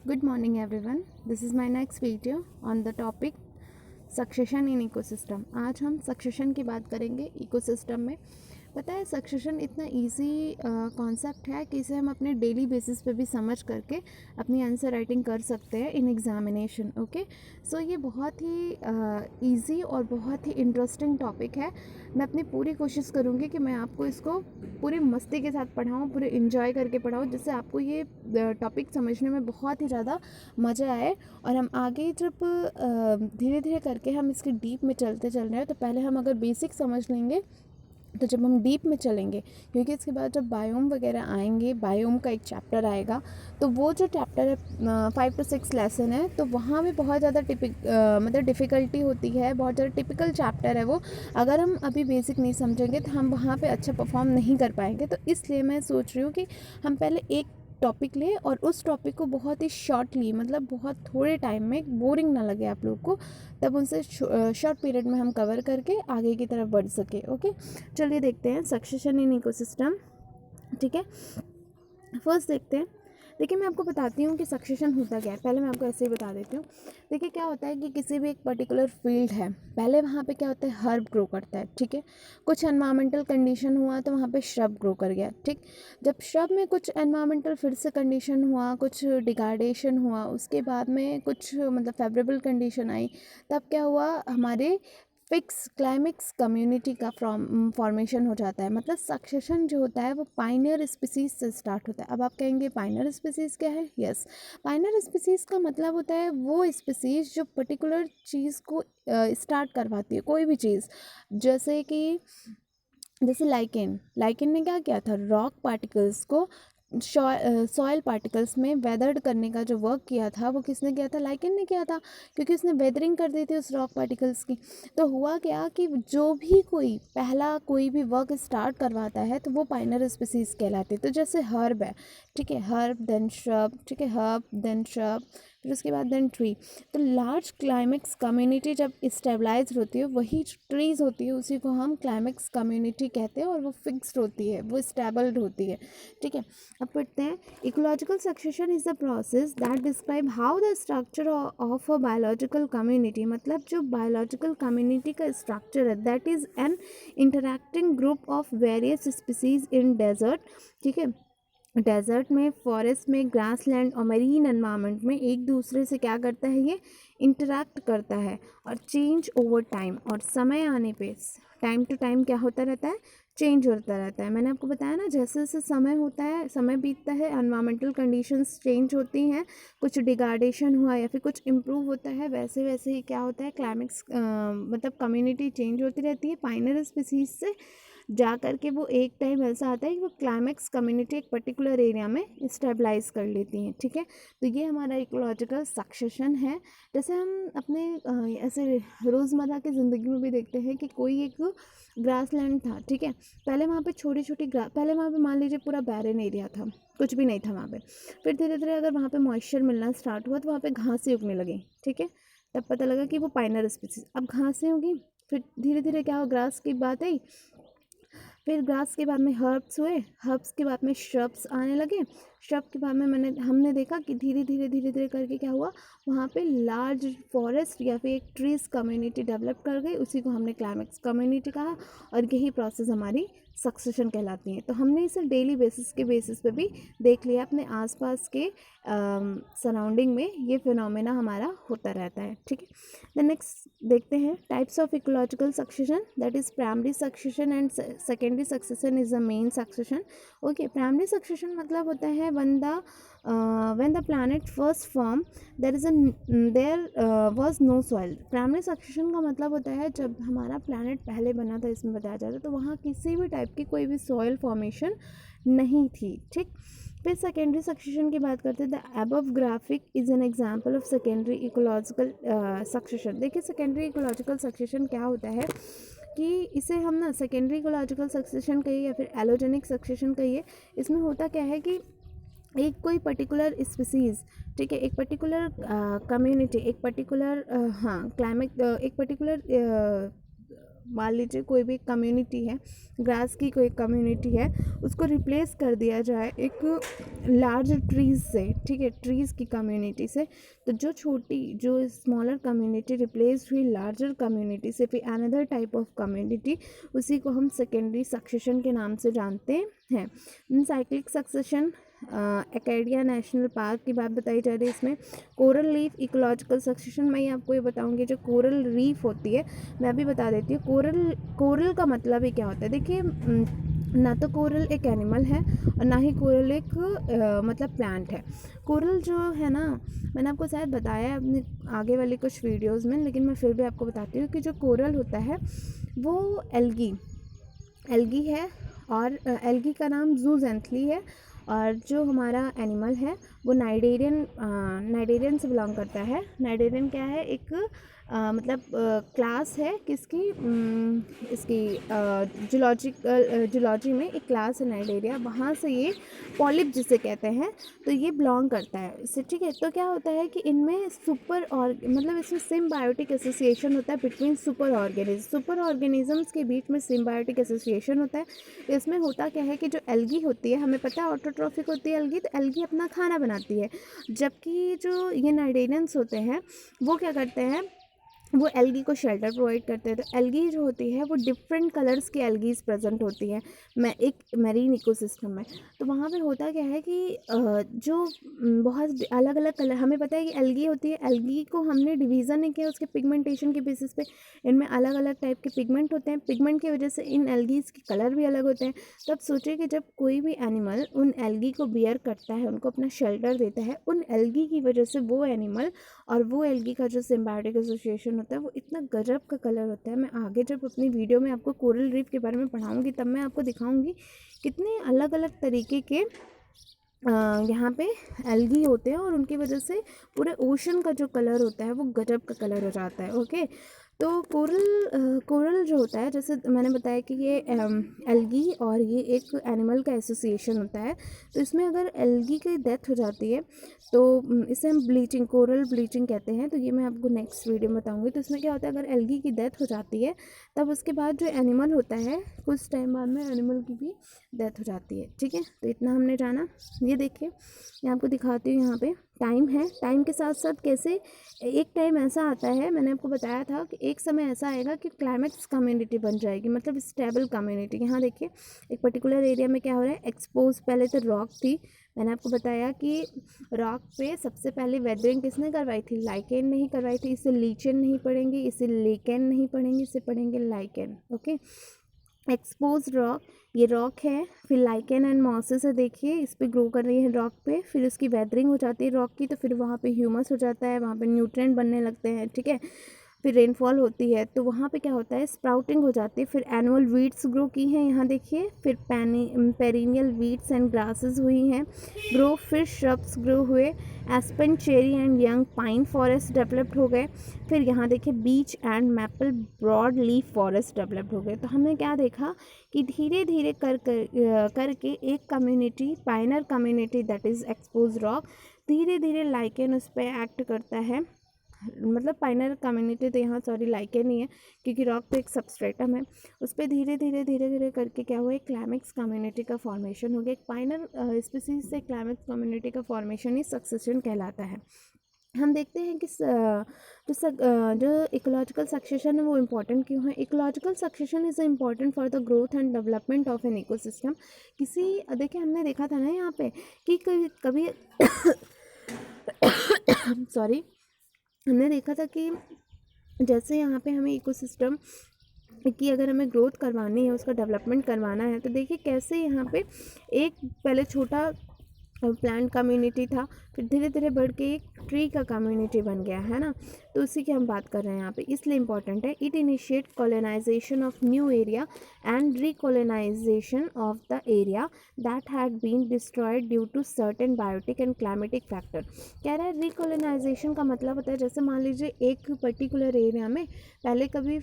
Good morning everyone. This is my next video on the topic succession in ecosystem. आज हम succession की बात करेंगे इकोसिस्टम में। पता है सक्सेशन इतना इजी कॉन्सेप्ट है कि इसे हम अपने डेली बेसिस पे भी समझ करके अपनी आंसर राइटिंग कर सकते हैं इन एग्जामिनेशन। ओके, सो ये बहुत ही इजी और बहुत ही इंटरेस्टिंग टॉपिक है। मैं अपनी पूरी कोशिश करूँगी कि मैं आपको इसको पूरी मस्ती के साथ पढ़ाऊँ, पूरे इंजॉय करके पढ़ाऊँ, जिससे आपको ये टॉपिक समझने में बहुत ही ज़्यादा मज़ा आए। और हम आगे जब धीरे धीरे करके हम इसके डीप में चलते चल रहे हैं, तो पहले हम अगर बेसिक समझ लेंगे, तो जब हम डीप में चलेंगे, क्योंकि इसके बाद जब बायोम वगैरह आएंगे, बायोम का एक चैप्टर आएगा, तो वो जो चैप्टर है 5 to 6 लेसन है, तो वहाँ भी बहुत ज़्यादा मतलब डिफ़िकल्टी होती है, बहुत ज़्यादा टिपिकल चैप्टर है वो। अगर हम अभी बेसिक नहीं समझेंगे तो हम वहाँ पे अच्छा परफॉर्म नहीं कर पाएंगे। तो इसलिए मैं सोच रही हूँ कि हम पहले एक टॉपिक ले और उस टॉपिक को बहुत ही शॉर्टली, मतलब बहुत थोड़े टाइम में, बोरिंग ना लगे आप लोग को, तब उनसे शॉर्ट पीरियड में हम कवर करके आगे की तरफ बढ़ सके। ओके, चलिए देखते हैं सक्सेशन इन इकोसिस्टम। ठीक है, फर्स्ट देखते हैं। देखिए, मैं आपको बताती हूँ कि सक्सेशन होता क्या है। पहले मैं आपको ऐसे ही बता देती हूँ। देखिए, क्या होता है कि किसी भी एक पर्टिकुलर फील्ड है, पहले वहाँ पे क्या होता है, हर्ब ग्रो करता है। ठीक है, कुछ एनवायरमेंटल कंडीशन हुआ तो वहाँ पे श्रब ग्रो कर गया। ठीक, जब श्रब में कुछ एनवायरमेंटल फिर से कंडीशन हुआ, कुछ डिग्रेडेशन हुआ, उसके बाद में कुछ मतलब फेवरेबल कंडीशन आई, तब क्या हुआ, हमारे फिक्स क्लाइमेक्स कम्युनिटी का फॉर्मेशन हो जाता है। मतलब सक्सेशन जो होता है वो पाइनियर स्पीसीज से स्टार्ट होता है। अब आप कहेंगे पाइनियर स्पीसीज क्या है? यस, पाइनियर स्पीसीज का मतलब होता है वो स्पीसीज जो पर्टिकुलर चीज़ को स्टार्ट करवाती है, कोई भी चीज़। जैसे लाइकेन, लाइकेन ने क्या किया था, रॉक पार्टिकल्स को सॉइल पार्टिकल्स में वेदर्ड करने का जो वर्क किया था, वो किसने किया था? लाइकेन ने किया था, क्योंकि उसने वेदरिंग कर दी थी उस रॉक पार्टिकल्स की। तो हुआ क्या कि जो भी कोई पहला कोई भी वर्क स्टार्ट करवाता है तो वो पाइनर स्पीसीज कहलाती है। तो जैसे हर्ब है, ठीक है, हर्ब देन श्रब, ठीक है, हर्ब देन श्रब, फिर उसके बाद देन ट्री। तो लार्ज क्लाइमेक्स कम्युनिटी जब स्टेबलाइज होती है, वही ट्रीज़ होती है, उसी को हम क्लाइमेक्स कम्युनिटी कहते हैं, और वो फिक्स्ड होती है, वो स्टेबल्ड होती है। ठीक है, अब पढ़ते हैं। Ecological succession is the process that describe how the structure of a biological community, मतलब जो बायोलॉजिकल कम्युनिटी का स्ट्रक्चर है, that is an interacting group of various species in desert. ठीक है, डेजर्ट में, फॉरेस्ट में, ग्रास लैंड और marine environment में एक दूसरे से क्या करता है, ये इंटरैक्ट करता है। और चेंज ओवर टाइम, और समय आने पे टाइम टू टाइम क्या होता रहता है, चेंज होता रहता है। मैंने आपको बताया ना, जैसे जैसे समय होता है, समय बीतता है, एनवायरमेंटल कंडीशंस चेंज होती हैं, कुछ डिग्रेडेशन हुआ या फिर कुछ इम्प्रूव होता है, वैसे वैसे ही क्या होता है, क्लाइमेक्स मतलब कम्युनिटी चेंज होती रहती है। पाइनर स्पीसीज से जा कर के वो एक टाइम ऐसा आता है कि वो क्लाइमेक्स कम्युनिटी एक पर्टिकुलर एरिया में स्टेबलाइज कर लेती हैं। ठीक है, तो ये हमारा इकोलॉजिकल सक्सेशन है। जैसे हम अपने ऐसे रोज़मर्रा की ज़िंदगी में भी देखते हैं कि कोई एक ग्रास लैंड था। ठीक है, पहले वहाँ पे छोटी छोटी पहले वहाँ पे मान लीजिए पूरा बैरन एरिया था, कुछ भी नहीं था वहाँ पे। फिर धीरे धीरे अगर वहाँ पे मॉइस्चर मिलना स्टार्ट हुआ तो वहाँ पे घासें उगने लगी। ठीक है, तब पता लगा कि वो पाइनर स्पीसीज, अब घासें उगी, फिर धीरे धीरे क्या हो, ग्रास की बात आई, फिर ग्रास के बाद में हर्ब्स हुए, हर्ब्स के बाद में श्रब्स आने लगे, श्रब के बाद में हमने देखा कि धीरे धीरे धीरे धीरे करके क्या हुआ, वहाँ पे लार्ज फॉरेस्ट या फिर एक ट्रीज कम्युनिटी डेवलप कर गई, उसी को हमने क्लाइमेक्स कम्युनिटी कहा। और यही प्रोसेस हमारी सक्सेशन कहलाती है। तो हमने इसे डेली बेसिस पे भी देख लिया, अपने आसपास के सराउंडिंग में ये फिनोमेना हमारा होता रहता है। ठीक है, द नेक्स्ट देखते हैं types of ecological succession, that is primary succession and secondary succession is the main succession. Okay, primary succession मतलब होता है when the planet first formed there was no soil। Primary succession का मतलब होता है जब हमारा प्लानट पहले बना था, इसमें बताया जाता है, तो वहाँ किसी भी टाइप की कोई भी सॉइल फॉर्मेशन नहीं थी। ठीक, फिर सेकेंडरी सक्सेशन की बात करते हैं। The above graphic is an example of secondary ecological succession. देखिए, सेकेंडरी इकोलॉजिकल सक्सेशन क्या होता है कि इसे हम ना सेकेंडरी इकोलॉजिकल सक्सेशन कहिए या फिर एलोजेनिक सक्सेशन कहिए। इसमें होता क्या है कि एक कोई पर्टिकुलर स्पीसीज़, ठीक है, एक पर्टिकुलर कम्युनिटी, एक पर्टिकुलर हाँ क्लाइमेट, एक पर्टिकुलर मान लीजिए कोई भी कम्युनिटी है, ग्रास की कोई कम्युनिटी है, उसको रिप्लेस कर दिया जाए एक लार्ज ट्रीज़ से, ठीक है, ट्रीज़ की कम्युनिटी से, तो जो स्मॉलर कम्युनिटी रिप्लेस हुई लार्जर कम्युनिटी से, फिर अनदर टाइप ऑफ कम्युनिटी, उसी को हम सेकेंडरी सक्सेशन के नाम से जानते हैं। Cyclic succession, Acadia national park की बात बताई जा रही है इसमें। कोरल रीफ इकोलॉजिकल सक्सेशन, मैं ये बताऊंगी जो कोरल रीफ होती है, मैं अभी बता देती हूँ। कोरल का मतलब ही क्या होता है, देखिए ना तो कोरल एक एनिमल है और ना ही कोरल एक मतलब प्लांट है। कोरल जो है ना, मैंने आपको शायद बताया अपने आगे वाली कुछ वीडियोस में, लेकिन मैं फिर भी आपको बताती हूँ कि जो कोरल होता है वो एल्गी है, और एल्गी का नाम जूजेंथली है, और जो हमारा एनिमल है वो नाइडेरियन से बिलोंग करता है। नाइडेरियन क्या है, एक मतलब क्लास है किसकी, इसकी जूलॉजी में एक क्लास है नाइडेरिया, वहाँ से ये पॉलिप जिसे कहते हैं, तो ये बिलोंग करता है इससे, ठीक है। तो क्या होता है कि इनमें मतलब इसमें सिम्बायोटिक एसोसिएशन होता है बिटवीन सुपर ऑर्गेनिजम्स के बीच में सिम्बायोटिक एसोसिएशन होता है। इसमें होता क्या है कि जो एल्गी होती है, हमें पता है ऑटोट्रॉफिक होती है एल्गी, तो एल्गी अपना खाना बनाती है, जबकि जो ये नाइडेरियंस होते हैं वो क्या करते हैं, वो एल्गी को शेल्टर प्रोवाइड करते हैं। तो एल्गी जो होती है वो डिफरेंट कलर्स की एल्गीज प्रेजेंट होती हैं एक मैरीन इकोसिस्टम में। तो वहाँ पे होता क्या है कि जो बहुत अलग अलग कलर, हमें पता है कि एल्गी होती है, एल्गी को हमने डिवीज़न नहीं किया उसके पिगमेंटेशन के बेसिस पे, इनमें अलग अलग टाइप के पिगमेंट होते हैं, पिगमेंट की वजह से इन एल्गीज के कलर भी अलग होते हैं। तो अब सोचिए कि जब कोई भी एनिमल उन एल्गी को बियर करता है, उनको अपना शेल्टर देता है, उन एल्गी की वजह से वो एनिमल और वो एल्गी का जो सिम्बायोटिक एसोसिएशन होता है वो इतना गजब का कलर होता है। मैं आगे जब अपनी वीडियो में आपको कोरल रीफ के बारे में पढ़ाऊंगी तब मैं आपको दिखाऊंगी कितने अलग अलग तरीके के यहाँ पे एल्गी होते हैं, और उनकी वजह से पूरे ओशन का जो कलर होता है वो गजब का कलर हो जाता है। ओके, तो कोरल जो होता है, जैसे मैंने बताया कि ये एल्गी और ये एक एनिमल का एसोसिएशन होता है। तो इसमें अगर एल्गी की डेथ हो जाती है तो इसे हम कोरल ब्लीचिंग कहते हैं। तो ये मैं आपको नेक्स्ट वीडियो में बताऊंगी। तो इसमें क्या होता है, अगर एल्गी की डेथ हो जाती है तब उसके बाद जो एनिमल होता है, कुछ टाइम बाद में एनिमल की भी डेथ हो जाती है, ठीक है। तो इतना हमने जाना। ये देखिए, मैं आपको दिखाती हूँ, यहाँ पे टाइम है, टाइम के साथ साथ कैसे एक टाइम ऐसा आता है, मैंने आपको बताया था कि एक समय ऐसा आएगा कि क्लाइमेक्स कम्युनिटी बन जाएगी, मतलब स्टेबल कम्युनिटी। यहाँ देखिए एक पर्टिकुलर एरिया में क्या हो रहा है, एक्सपोज, पहले तो रॉक थी, मैंने आपको बताया कि रॉक पे सबसे पहले वेदरिंग किसने करवाई थी, लाइकेन ने ही करवाई थी। इसे लीचेन नहीं पढ़ेंगे, इसे लेकेन नहीं पढ़ेंगे, इसे पढ़ेंगे लाइकेन। ओके, एक्सपोज रॉक, ये रॉक है, फिर लाइकेन एंड मॉसेस है, देखिए इस पे ग्रो कर रही है रॉक पे, फिर उसकी वेदरिंग हो जाती है रॉक की, तो फिर वहाँ पे ह्यूमस हो जाता है, वहाँ पे न्यूट्रिएंट बनने लगते हैं, ठीक है। फिर रेनफॉल होती है तो वहाँ पे क्या होता है, स्प्राउटिंग हो जाती है, फिर एनुअल वीड्स ग्रो की हैं, यहाँ देखिए, फिर पेरिनियल वीड्स एंड ग्रासेस हुई हैं ग्रो, फिर श्रब्स ग्रो हुए, aspen, cherry and young pine forest developed हो गए, फिर यहाँ देखिए beech and maple broad leaf forest developed हो गए। तो हमने क्या देखा कि धीरे धीरे करके एक community, pioneer community that is expose rock, धीरे धीरे लाइकेन उस पर एक्ट करता है, मतलब पाइनर कम्युनिटी, तो यहाँ सॉरी लाइकेन नहीं है क्योंकि रॉक तो एक सबस्ट्रेटम है, उस पर धीरे धीरे करके क्या हुआ, एक क्लाइमेक्स कम्युनिटी का फॉर्मेशन हो गया। एक पाइनर स्पीसीज से क्लाइमेक्स कम्युनिटी का फॉर्मेशन ही सक्सेशन कहलाता है। हम देखते हैं कि जो इकोलॉजिकल सक्सेशन है वो इम्पॉर्टेंट क्यों है। Ecological succession is important for the growth and development of an ecosystem. देखिए हमने देखा था ना यहाँ पे कि कभी सॉरी, हमने देखा था कि जैसे यहाँ पे हमें इकोसिस्टम कि अगर हमें ग्रोथ करवानी है, उसका डेवलपमेंट करवाना है, तो देखिए कैसे यहाँ पे एक पहले छोटा प्लांट कम्युनिटी था, फिर धीरे धीरे बढ़ के एक ट्री का कम्युनिटी बन गया है ना। तो उसी की हम बात कर रहे हैं यहाँ पे, इसलिए इम्पॉर्टेंट है। It initiate colonisation of new area and recolonisation of the area that had been destroyed due to certain biotic and climatic factor. कह रहा है रिकॉलोनाइजेशन का मतलब होता है, जैसे मान लीजिए एक पर्टिकुलर एरिया में पहले कभी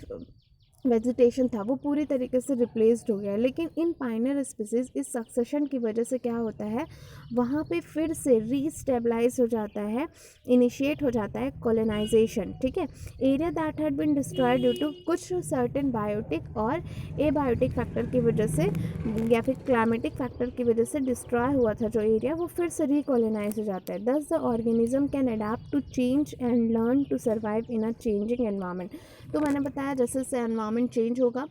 वेजिटेशन था वो पूरी तरीके से रिप्लेस्ड हो गया। लेकिन इन पायनियर स्पीसीज इस सक्सेशन की वजह से क्या होता है, वहाँ पे फिर से रीस्टेबलाइज हो जाता है, इनिशिएट हो जाता है कॉलोनाइजेशन। ठीक है, area that had been destroyed due to कुछ सर्टेन बायोटिक और एबायोटिक फैक्टर की वजह से या फिर क्लाइमेटिक फैक्टर की वजह से डिस्ट्रॉय हुआ था जो एरिया, वो फिर से रिकॉलोनाइज हो जाता है। Thus the organism can adapt to change and learn to survive in a changing environment. तो मैंने बताया जैसे जैसे एनवायरनमेंट चेंज होगा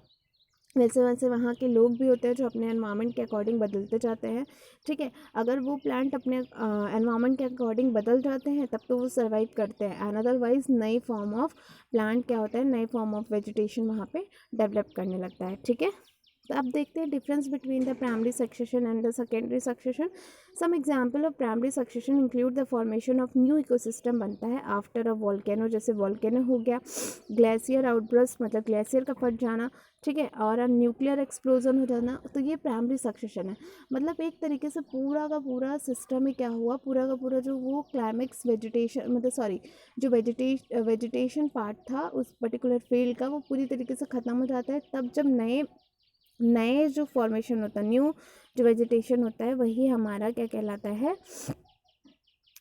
वैसे वैसे वहाँ के लोग भी होते हैं जो अपने एनवायरनमेंट के अकॉर्डिंग बदलते जाते हैं। ठीक है, अगर वो प्लांट अपने एनवायरनमेंट के अकॉर्डिंग बदल जाते हैं तब तो वो सर्वाइव करते हैं, एंड अदरवाइज नई फॉर्म ऑफ प्लांट क्या होता है, नई फॉर्म ऑफ वेजिटेशन वहाँ पे डेवलप करने लगता है। ठीक है, तो अब देखते हैं difference between the primary succession and the secondary succession. Some example of primary succession include the formation of new ecosystem बनता है आफ्टर अ वॉल्केनो, जैसे वॉल्केनो हो गया, ग्लेशियर आउटब्रस्ट मतलब ग्लेशियर का फट जाना, ठीक है, और न्यूक्लियर एक्सप्लोजन हो जाना, तो ये प्राइमरी सक्सेशन है। मतलब एक तरीके से पूरा का पूरा सिस्टम ही क्या हुआ, पूरा का पूरा जो वो क्लाइमेक्स वेजिटेशन मतलब सॉरी जो वेजिटेशन पार्ट था उस पर्टिकुलर फील्ड का, वो पूरी तरीके से ख़त्म हो जाता है। तब जब नए नए जो फॉर्मेशन होता है, न्यू जो वेजिटेशन होता है, वही हमारा क्या कहलाता है,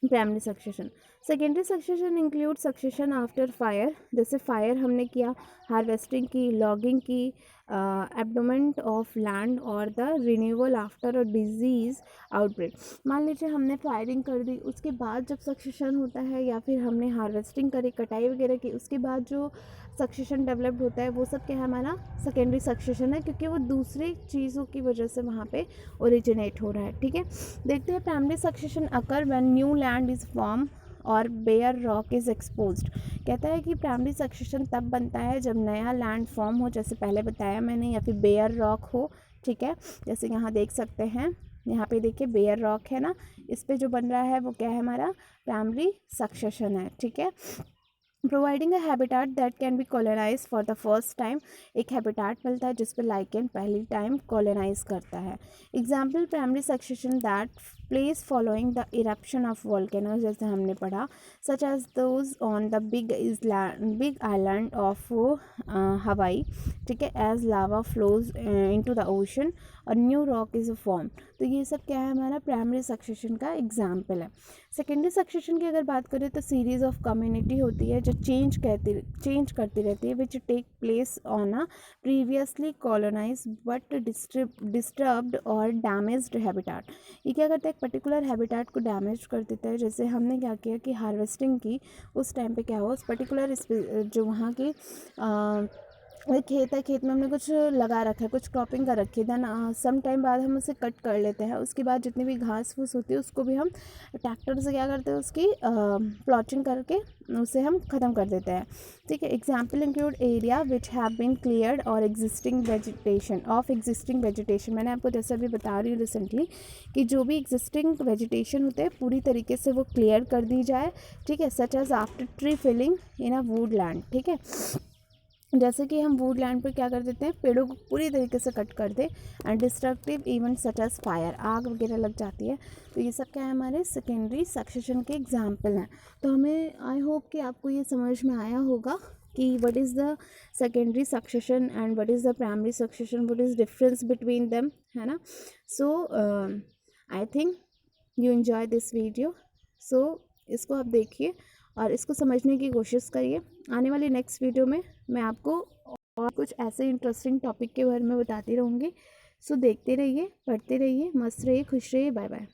primary succession. Secondary succession include succession after fire, जैसे फायर हमने किया, हार्वेस्टिंग की, लॉगिंग की, एबडोमेंट ऑफ लैंड और the renewal after a disease outbreak. मान लीजिए हमने फायरिंग कर दी, उसके बाद जब सक्सेशन होता है, या फिर हमने हार्वेस्टिंग करी, कटाई वगैरह की, उसके बाद जो सक्सेशन डेवलप्ड होता है वो सब क्या है, हमारा सेकेंडरी सक्सेशन है, क्योंकि वो दूसरी चीज़ों की वजह से वहाँ पे ओरिजिनेट हो रहा है। ठीक है, देखते हैं primary succession occur when new land is form और बेयर रॉक इज़ एक्सपोज्ड। कहता है कि प्राइमरी सक्सेशन तब बनता है जब नया लैंड फॉर्म हो, जैसे पहले बताया मैंने, या फिर बेयर रॉक हो। ठीक है, जैसे यहाँ देख सकते हैं, यहाँ पे देखिए बेयर रॉक है ना, इस पे जो बन रहा है वो क्या है, हमारा प्राइमरी सक्सेशन है। ठीक है, providing a habitat that can be colonise for the first time, एक हैबिटाट मिलता है जिस पर लाइकेन पहली टाइम कॉलोनाइज करता है। Example primary succession that place following the eruption of volcanoes, जैसे हमने पढ़ा, such as those on the big island of Hawaii. ठीक है, as lava flows into the ocean और न्यू रॉक इज फॉर्म। तो ये सब क्या है, हमारा प्राइमरी सक्सेशन का एग्जाम्पल है। सेकेंडरी सक्सेशन की अगर बात करें तो सीरीज ऑफ कम्युनिटी होती है जो चेंज करती रहती है, which take place on a previously colonise but disturbed और डैमेज्ड हैबिटाट। ये क्या करता है, एक पर्टिकुलर हैबिटाट को डैमेज कर देता है। जैसे हमने क्या किया कि हार्वेस्टिंग की, उस टाइम पे क्या हुआ, उस पर्टिकुलर जो वहाँ की एक खेत है, खेत में हमने कुछ लगा रखा है, कुछ क्रॉपिंग कर रखी है, देन सम टाइम बाद हम उसे कट कर लेते हैं। उसके बाद जितनी भी घास फूस होती है उसको भी हम ट्रैक्टर से क्या करते हैं, उसकी प्लॉचिंग करके उसे हम ख़त्म कर देते हैं। ठीक है, example include area which have been cleared और एग्जिस्टिंग वेजिटेशन। मैंने आपको जैसे अभी बता रही हूँ रिसेंटली कि जो भी एग्जिस्टिंग वेजिटेशन होते हैं पूरी तरीके से वो क्लियर कर दी जाए। ठीक है, such as after tree felling in a woodland. ठीक है, जैसे कि हम वुड लैंड पर क्या कर देते हैं, पेड़ों को पूरी तरीके से कट कर दे, and destructive event such as fire, आग वगैरह लग जाती है। तो ये सब क्या है, हमारे सेकेंडरी सक्सेशन के एग्जाम्पल हैं। तो हमें आई होप कि आपको ये समझ में आया होगा कि what is the secondary succession and what is the primary succession, what is difference between them, है ना। So I think you enjoy this video. सो इसको आप देखिए और इसको समझने की कोशिश करिए। आने वाली नेक्स्ट वीडियो में मैं आपको और कुछ ऐसे इंटरेस्टिंग टॉपिक के बारे में बताती रहूँगी। सो देखते रहिए, पढ़ते रहिए, मस्त रहिए, खुश रहिए। Bye bye.